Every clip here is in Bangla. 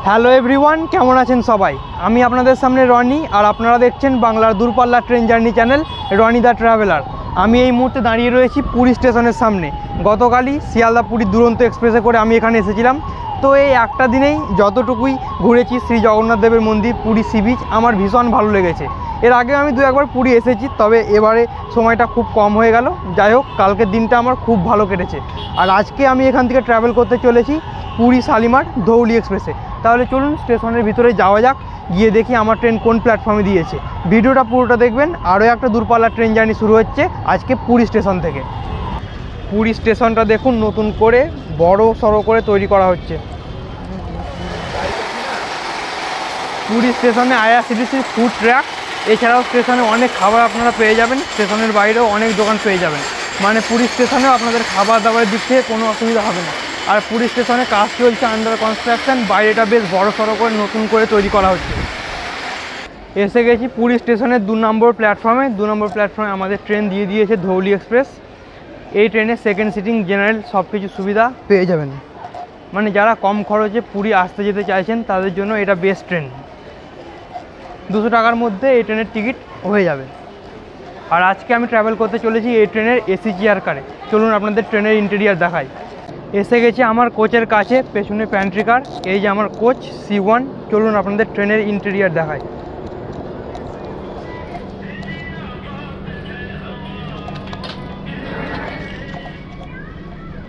হ্যালো এভরিওয়ান, কেমন আছেন সবাই? আমি আপনাদের সামনে রনি, আর আপনারা দেখছেন বাংলার দূরপাল্লার train journey channel Roni the traveller. আমি এই মুহূর্তে দাঁড়িয়ে রয়েছি পুরী স্টেশনের সামনে। গতকালই শিয়ালদা পুরী দুরন্ত এক্সপ্রেসে করে আমি এখানে এসেছিলাম। তো এই একটা দিনেই যতটুকুই ঘুরেছি শ্রী জগন্নাথ দেবের মন্দির, পুরী সি বিচ আমার ভীষণ ভালো লেগেছে। এর আগেও আমি 2-1বার পুরী এসেছি, তবে এবারে সময়টা খুব কম হয়ে গেল। যাই হোক, কালকের দিনটা আমার খুব ভালো কেটেছে। আর আজকে আমি এখান থেকে ট্রাভেল করতে চলেছি পুরী শালিমার ধৌলি এক্সপ্রেসে। তাহলে চলুন স্টেশনের ভিতরে যাওয়া যাক, গিয়ে দেখি আমার ট্রেন কোন প্ল্যাটফর্মে দিয়েছে। ভিডিওটা পুরোটা দেখবেন। আরও একটা দূরপাল্লার ট্রেন জার্নি শুরু হচ্ছে আজকে পুরী স্টেশন থেকে। পুরী স্টেশনটা দেখুন, নতুন করে বড় সড়ো করে তৈরি করা হচ্ছে। পুরী স্টেশনে আইআরসিটিসির ফুড ট্র্যাক, এছাড়াও স্টেশনে অনেক খাবার আপনারা পেয়ে যাবেন। স্টেশনের বাইরেও অনেক দোকান পেয়ে যাবেন, মানে পুরী স্টেশনেও আপনাদের খাবার দাবারের দিক থেকে কোনো অসুবিধা হবে না। আর পুরী স্টেশনে কাজ চলছে আন্ডার কনস্ট্রাকশন, বাইরেটা বেশ বড় সড়ো করে নতুন করে তৈরি করা হচ্ছে। এসে গেছি পুরী স্টেশনের 2 নম্বর প্ল্যাটফর্মে। 2 নম্বর প্ল্যাটফর্মে আমাদের ট্রেন দিয়ে দিয়েছে ধৌলি এক্সপ্রেস। এই ট্রেনে সেকেন্ড সিটিং, জেনারেল সব কিছু সুবিধা পেয়ে যাবেন। মানে যারা কম খরচে পুরী আসতে যেতে চাইছেন তাদের জন্য এটা বেস্ট ট্রেন। 200 টাকার মধ্যে এই ট্রেনের টিকিট হয়ে যাবে। আর আজকে আমি ট্রাভেল করতে চলেছি এই ট্রেনের এসি চেয়ার কারে। চলুন আপনাদের ট্রেনের ইন্টেরিয়ার দেখাই। এসে গেছি আমার কোচের কাছে, পেছনে প্যান্ট্রি কার। এই যে আমার কোচ C1। চলুন আপনাদের ট্রেনের ইন্টেরিয়ার দেখাই।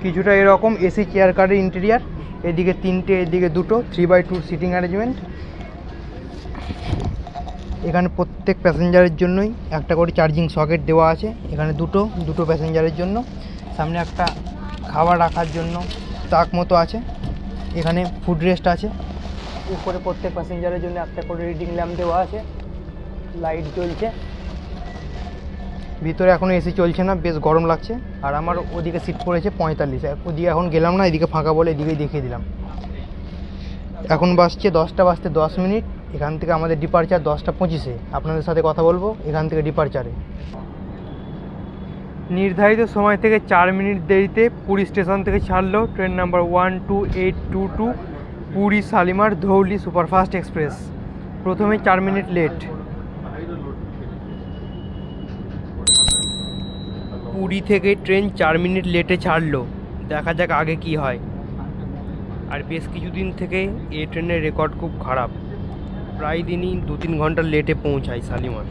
কিছুটা এরকম এসি চেয়ার কারের ইন্টেরিয়ার। এদিকে 3টে, এদিকে 2টো 3x2 সিটিং অ্যারেঞ্জমেন্ট। এখানে প্রত্যেক প্যাসেঞ্জারের জন্যই একটা করে চার্জিং সকেট দেওয়া আছে। এখানে দুটো প্যাসেঞ্জারের জন্য। সামনে একটা খাবার রাখার জন্য তাক মতো আছে। এখানে ফুড রেস্ট আছে। উপরে প্রত্যেক প্যাসেঞ্জারের জন্য একটা করে রিডিং ল্যাম্প দেওয়া আছে, লাইট জ্বলছে। ভিতরে এখনও এসি চলছে না, বেশ গরম লাগছে। আর আমার ওদিকে সিট পড়েছে 45। ওদিকে এখন গেলাম না, এদিকে ফাঁকা বলে এদিকেই দেখিয়ে দিলাম। এখন বাজছে 10টা বাজতে 10 মিনিট। এখান থেকে আমাদের ডিপারচার 10টা 25-এ। আপনাদের সাথে কথা বলবো এখান থেকে ডিপারচারে। নির্ধারিত সময় থেকে 4 মিনিট দেরিতে পুরী স্টেশন থেকে ছাড়লো train number 12822 Puri Shalimar Dhauli superfast express. প্রথমে 4 মিনিট লেট। পুরী থেকে ট্রেন 4 মিনিট লেটে ছাড়লো। দেখা যাক আগে কি হয়। আর বেশ কিছুদিন থেকে এই ট্রেনের রেকর্ড খুব খারাপ, প্রায় দিনই 2-3 ঘন্টা লেটে পৌঁছায় শালিমার।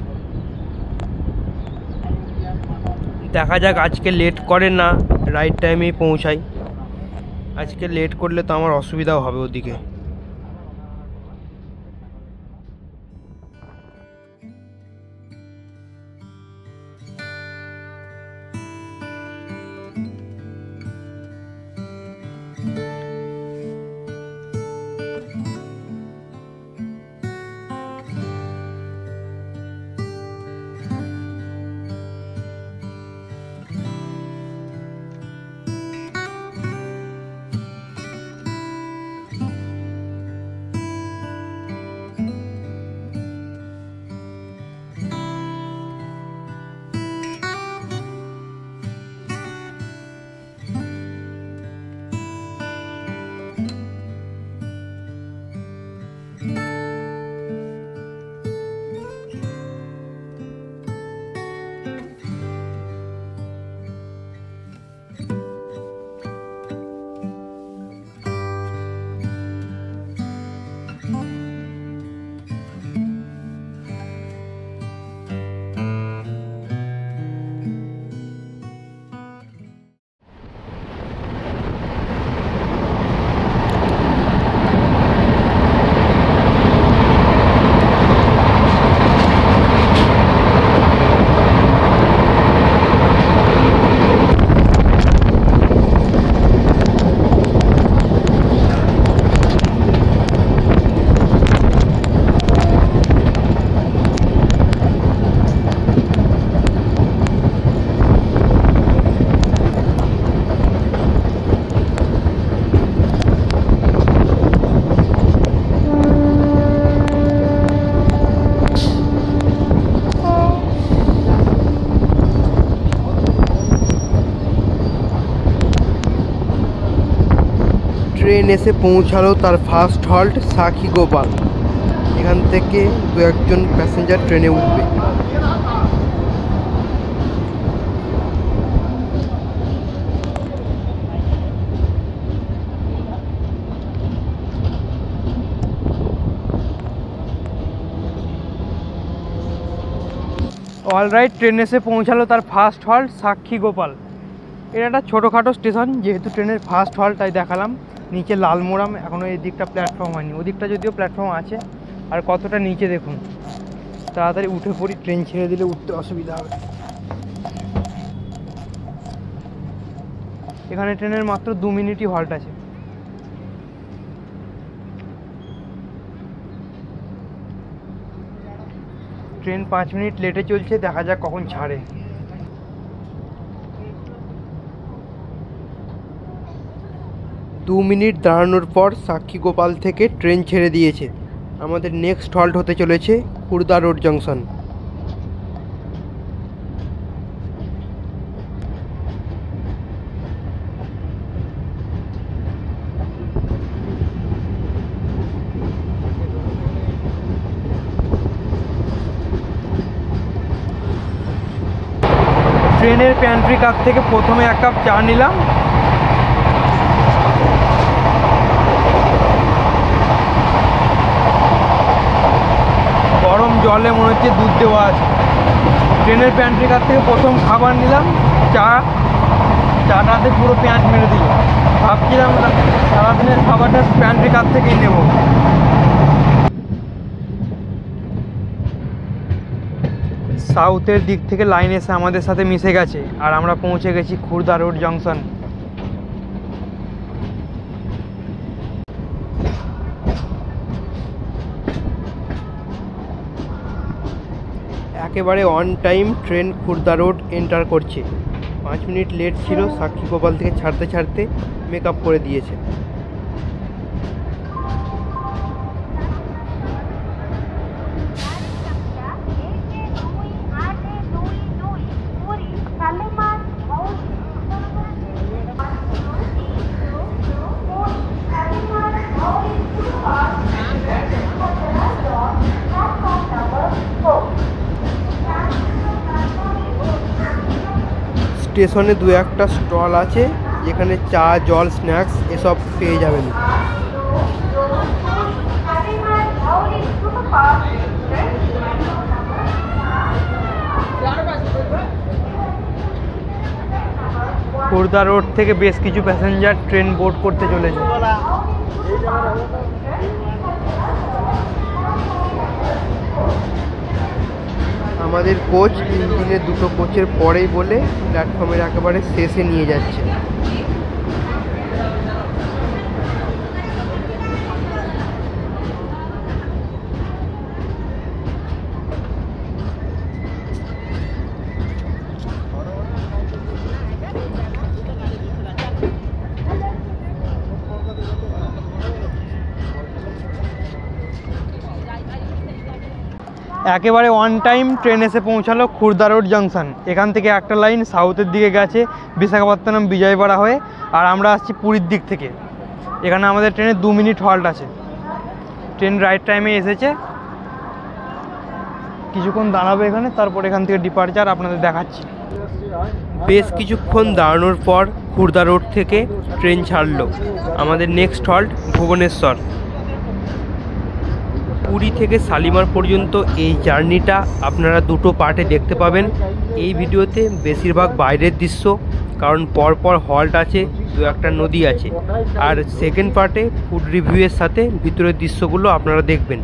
দেখা যাক আজকে লেট করে না, রাইট টাইমেই পৌঁছায়। আজকে লেট করলে তো আমার অসুবিধাও হবে ওদিকে। ট্রেন এসে পৌঁছালো তার ফার্স্ট হল্ট সাক্ষীগোপাল। এখান থেকে দু একজন প্যাসেঞ্জার ট্রেনে উঠবে। অলরাইট, ট্রেন এসে পৌঁছালো তার ফার্স্ট হল্ট সাক্ষীগোপাল। এটা একটা ছোটোখাটো স্টেশন, যেহেতু ট্রেনের ফার্স্ট হল্ট তাই দেখালাম। নিচে লালমোড়াম, এখনও এই দিকটা প্ল্যাটফর্ম হয়নি, ওদিকটা যদিও প্ল্যাটফর্ম আছে। আর কতটা নিচে দেখুন, তাড়াতাড়ি উঠে পড়ি, ট্রেন ছেড়ে দিলে উঠতে অসুবিধা হবে। এখানে ট্রেনের মাত্র 2 মিনিটই হল্ট আছে। ট্রেন 5 মিনিট লেটে চলছে, দেখা যাক কখন ছাড়ে। দু মিনিট দাঁড়ানোর পর সাক্ষীগোপাল থেকে ট্রেন ছেড়ে দিয়েছে। আমাদের নেক্সট হল্ট হতে চলেছে খুর্দা রোড জংশন। ট্রেনের প্যান্ট্রি কাপ থেকে প্রথমে 1 কাপ চা নিলাম। গরম জলে মনে হচ্ছে দুধ দেওয়া আছে। ট্রেনের প্যান্ট্রি কাপ থেকে প্রথম খাবার নিলাম, চাটাতে পুরো পেঁয়াজ মেরে দিল। ভাবছিলাম সারাদিনের খাবারটা প্যান্ট্রি কাপ থেকেই নেব। সাউথের দিক থেকে লাইন এসে আমাদের সাথে মিশে গেছে, আর আমরা পৌঁছে গেছি খুর্দা রোড জংশন। একেবারে on time train Khurda road enter করছে। 5 মিনিট লেট ছিল, সাক্ষীগোপাল থেকে ছাড়তে ছাড়তে মেকআপ করে দিয়েছে। স্টেশনে 2-1টা স্টল আছে, যেখানে চা, জল, স্ন্যাক্স এসব পেয়ে যাবেন। খুর্দা রোড থেকে বেশ কিছু প্যাসেঞ্জার ট্রেন বোর্ড করতে চলেছে। আমাদের কোচ ইঞ্জিনের 2টো কোচের পরেই বলে প্ল্যাটফর্মের একেবারে শেষে নিয়ে যাচ্ছে। একেবারে অন টাইম ট্রেন এসে পৌঁছালো খুর্দা রোড জংশন। এখান থেকে একটা লাইন সাউথের দিকে গেছে বিশাখাপত্তনম বিজয়বাড়া হয়ে, আর আমরা আসছি পুরীর দিক থেকে। এখানে আমাদের ট্রেনে 2 মিনিট হল্ট আছে। ট্রেন রাইট টাইমে এসেছে, কিছুক্ষণ দাঁড়াবে এখানে, তারপর এখান থেকে ডিপার্চার আপনাদের দেখাচ্ছি। বেশ কিছুক্ষণ দাঁড়ানোর পর খুর্দা রোড থেকে ট্রেন ছাড়লো। আমাদের নেক্সট হল্ট ভুবনেশ্বর। পুরী থেকে শালিমার পর্যন্ত এই জার্নিটা আপনারা 2টো পার্টে দেখতে পাবেন। এই ভিডিওতে বেশিরভাগ বাইরের দৃশ্য, কারণ পরপর হল্ট আছে, 2-1টা নদী আছে। আর সেকেন্ড পার্টে ফুড রিভিউয়ের সাথে ভিতরের দৃশ্যগুলো আপনারা দেখবেন।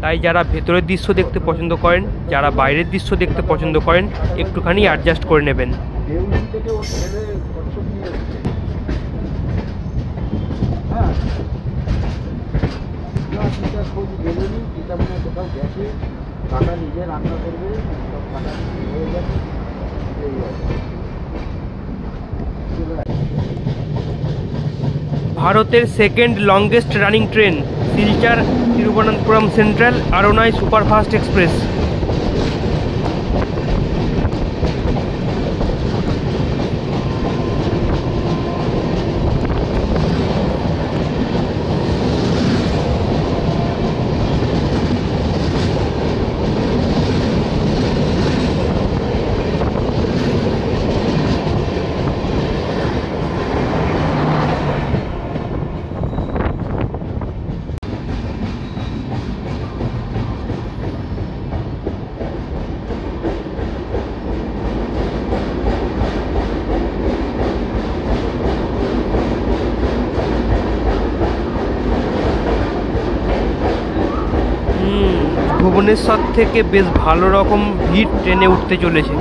তাই যারা ভেতরের দৃশ্য দেখতে পছন্দ করেন, যারা বাইরের দৃশ্য দেখতে পছন্দ করেন, একটুখানি অ্যাডজাস্ট করে নেবেন। ভারতের second longest running train Silchar Thiruvananthapuram central Aronai superfast express. Bhubaneswar থেকে বেশ ভালো রকম ভিড় ট্রেনে উঠতে চলেছে।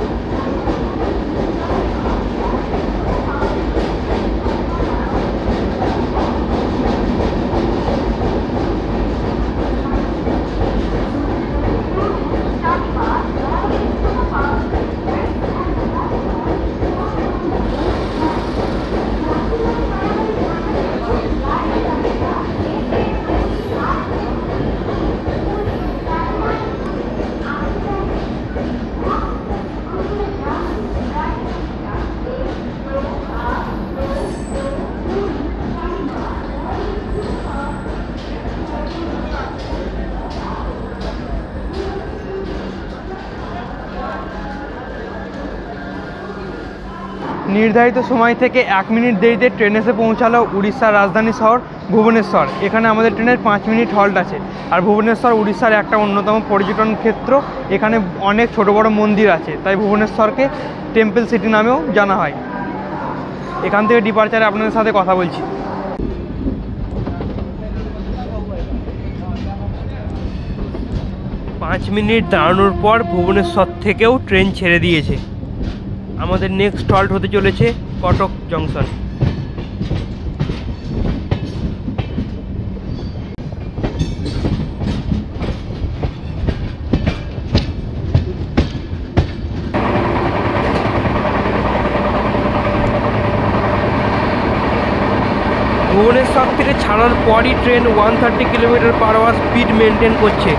নির্ধারিত সময় থেকে 1 মিনিট দেরিতে ট্রেন এসে পৌঁছালো উড়িষ্যার রাজধানী শহর ভুবনেশ্বর। এখানে আমাদের ট্রেনের 5 মিনিট হল্ট আছে। আর ভুবনেশ্বর উড়িষ্যার একটা অন্যতম পর্যটন ক্ষেত্র। এখানে অনেক ছোট বড় মন্দির আছে, তাই ভুবনেশ্বরকে টেম্পল সিটি নামেও জানা হয়। এখান থেকে ডিপারচারে আপনাদের সাথে কথা বলছি। পাঁচ মিনিট দাঁড়ানোর পর ভুবনেশ্বর থেকেও ট্রেন ছেড়ে দিয়েছে। আমাদের নেক্সট হল্ট হতে চলেছে কটক জংশন। ভুবনেশ্বর থেকে ছাড়ার পরই ট্রেন 130 কিলোমিটার/আওয়ার স্পিড মেনটেন করছে।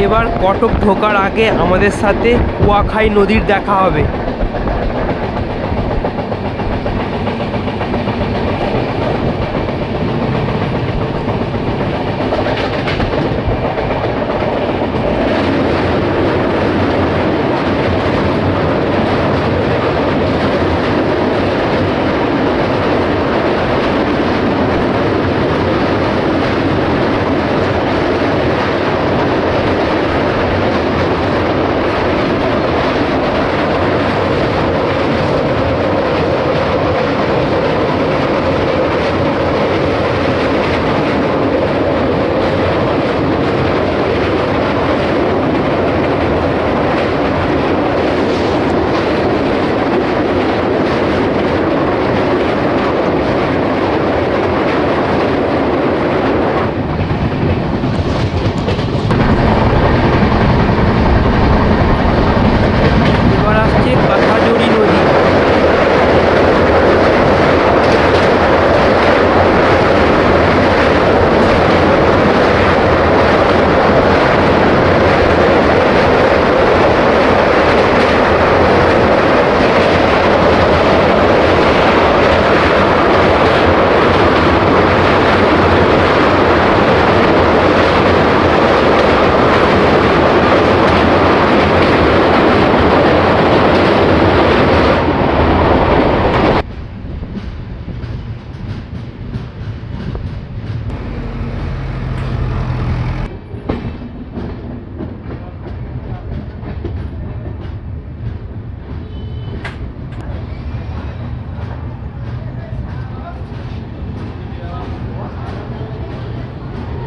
এবার কটক ঢোকার আগে আমাদের সাথে কুয়াখাই নদীর দেখা হবে।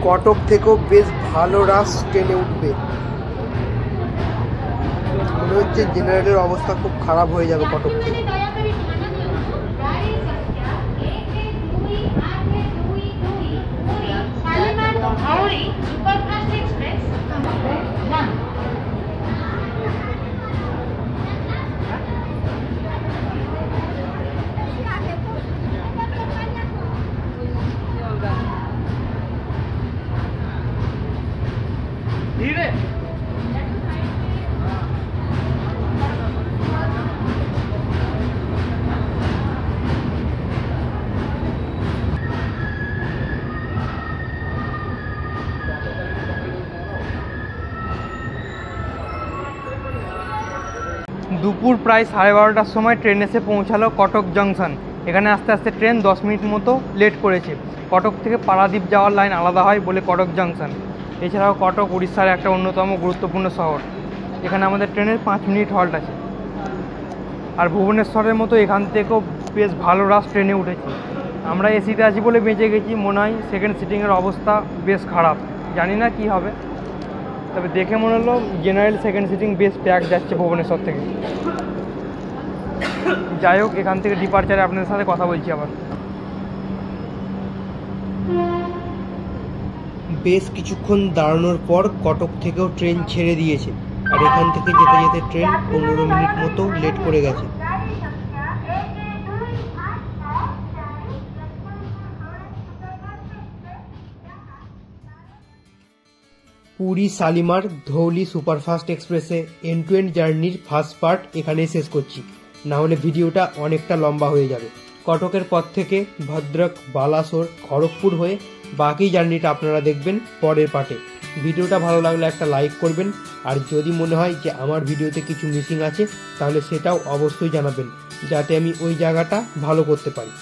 কটক থেকেও বেশ ভালো রাশ ট্রেনে উঠবে। মনে হচ্ছে জেনারেলের অবস্থা খুব খারাপ হয়ে যাবে কটক থেকে। Hauri Superfast Express. One. দুপুর প্রায় 12:30টার সময় ট্রেন এসে পৌঁছালো কটক জংশন। এখানে আস্তে আস্তে ট্রেন 10 মিনিট মতো লেট করেছে। কটক থেকে পারাদ্বীপ যাওয়ার লাইন আলাদা হয় বলে কটক জংশন। এছাড়াও কটক উড়িষ্যার একটা অন্যতম গুরুত্বপূর্ণ শহর। এখানে আমাদের ট্রেনের 5 মিনিট হল্ট আছে। আর ভুবনেশ্বরের মতো এখান থেকেও বেশ ভালো রাশ ট্রেনে উঠেছি। আমরা এসিতে আছি বলে বেঁচে গেছি। মনে হয় সেকেন্ড সিটিংয়ের অবস্থা বেশ খারাপ, জানি না কি হবে। তবে দেখে মনে হলো জেনারেল সেকেন্ড সিটিং বেশ প্যাক যাচ্ছে ভুবনেশ্বর থেকে। যাই হোক, এখান থেকে ডিপারচারে আপনাদের সাথে কথা বলছি আবার। বেশ কিছুক্ষণ দাঁড়ানোর পর কটক থেকেও ট্রেন ছেড়ে দিয়েছে। আর এখান থেকে যেতে যেতে ট্রেন 15 মিনিট মতো লেট করে গেছে। পুরী শালিমার ধৌলি সুপারফাস্ট এক্সপ্রেসে এন্ড টু এন্ড জার্নির ফার্স্ট পার্ট এখানেই শেষ করছি, না হলে ভিডিওটা অনেকটা লম্বা হয়ে যাবে। কটকের পর থেকে ভদ্রক, বালাসোর, খড়গপুর হয়ে বাকি জার্নিটা আপনারা দেখবেন পরের পার্টে। ভিডিওটা ভালো লাগলে একটা লাইক করবেন, আর যদি মনে হয় যে আমার ভিডিওতে কিছু মিসিং আছে তাহলে সেটাও অবশ্যই জানাবেন, যাতে আমি ওই জায়গাটা ভালো করতে পারি।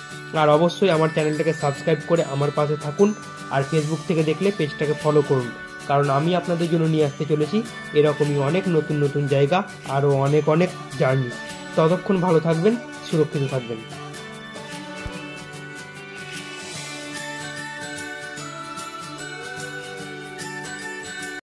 আর অবশ্যই আমার চ্যানেলটাকে সাবস্ক্রাইব করে আমার পাশে থাকুন। আর ফেসবুক থেকে দেখলে পেজটাকে ফলো করুন, কারণ আমি আপনাদের জন্য নিয়ে আসতে চলেছি এরকমই অনেক নতুন নতুন জায়গা, আরও অনেক জার্নি। ততক্ষণ ভালো থাকবেন, সুরক্ষিত থাকবেন।